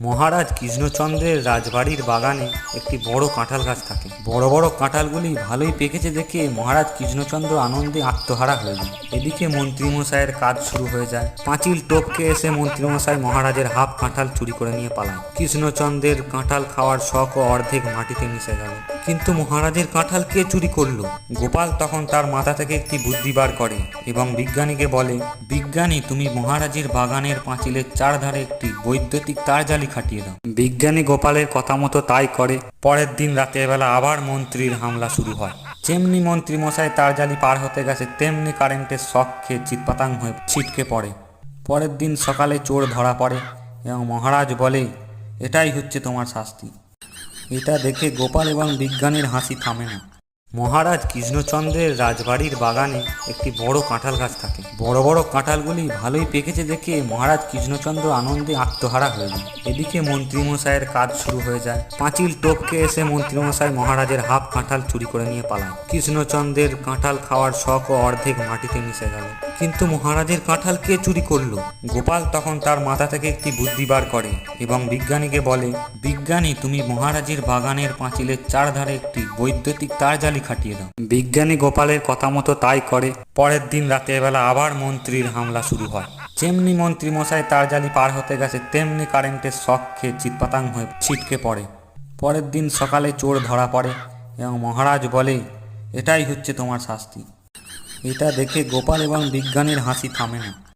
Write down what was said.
মহারাজ কৃষ্ণচন্দ্রের রাজবাড়ির বাগানে একটি বড় কাঁঠাল গাছ থাকে। বড় বড় কাঁঠালগুলি ভালোই পেকেছে দেখে মহারাজ কৃষ্ণচন্দ্র আনন্দে আত্মহারা হয়ে যায়। এদিকে মন্ত্রীমশাইয়ের কাজ শুরু হয়ে যায়। পাঁচিল টপকে এসে মন্ত্রীমশাই মহারাজের হাফ কাঁঠাল চুরি করে নিয়ে পালায়। কৃষ্ণচন্দ্রের কাঁঠাল খাওয়ার শখও অর্ধেক মাটিতে মিশে গেল। কিন্তু মহারাজের কাঁঠাল কে চুরি করলো? গোপাল তখন তার মাথা থেকে একটি বুদ্ধি বার করে এবং বিজ্ঞানীকে বলে, বিজ্ঞানী তুমি মহারাজের বাগানের পাঁচিলের চারধারে একটি বৈদ্যুতিক তারজালি খাটিয়ে দাও। বিজ্ঞানী গোপালের কথা মতো তাই করে। পরের দিন রাতের বেলা আবার মন্ত্রীর হামলা শুরু হয়। যেমনি মন্ত্রী মশাই তারজালি পার হতে গেছে তেমনি কারেন্টের শক খেয়ে চিৎপাতাং হয়ে ছিটকে পড়ে। পরের দিন সকালে চোর ধরা পড়ে এবং মহারাজ বলে, এটাই হচ্ছে তোমার শাস্তি। এটা দেখে গোপাল এবং বিজ্ঞানীর হাসি থামে না। মহারাজ কৃষ্ণচন্দ্রের রাজবাড়ির বাগানে একটি বড় কাঁঠাল গাছ থাকে। বড় বড় কাঁঠালগুলি ভালোই পেকেছে দেখে মহারাজ কৃষ্ণচন্দ্র আনন্দে আত্মহারা হয়ে যায়। এদিকে মন্ত্রীমশাইয়ের কাজ শুরু হয়ে যায়। পাঁচিল টপকে এসে মন্ত্রীমশাই মহারাজের হাফ কাঁঠাল চুরি করে নিয়ে পালায়। কৃষ্ণচন্দ্রের কাঁঠাল খাওয়ার শখও অর্ধেক মাটিতে মিশে গেল। কিন্তু মহারাজের কাঁঠাল কে চুরি করলো? গোপাল তখন তার মাথা থেকে একটি বুদ্ধি বার করে এবং বিজ্ঞানীকে বলে, বিজ্ঞানী তুমি মহারাজের বাগানের পাঁচিলের চারধারে একটি বৈদ্যুতিক তারজালি খাটিয়ে দাও। বিজ্ঞানী গোপালের কথা মতো তাই করে। পরের দিন রাতের বেলা আবার মন্ত্রীর হামলা শুরু হয়। যেমনি মন্ত্রী মশাই তারজালি পার হতে গেছে তেমনি কারেন্টের শক খেয়ে চিৎপাতাং হয়ে ছিটকে পড়ে। পরের দিন সকালে চোর ধরা পড়ে এবং মহারাজ বলে, এটাই হচ্ছে তোমার শাস্তি। এটা দেখে গোপাল এবং বিজ্ঞানীর হাসি থামে না।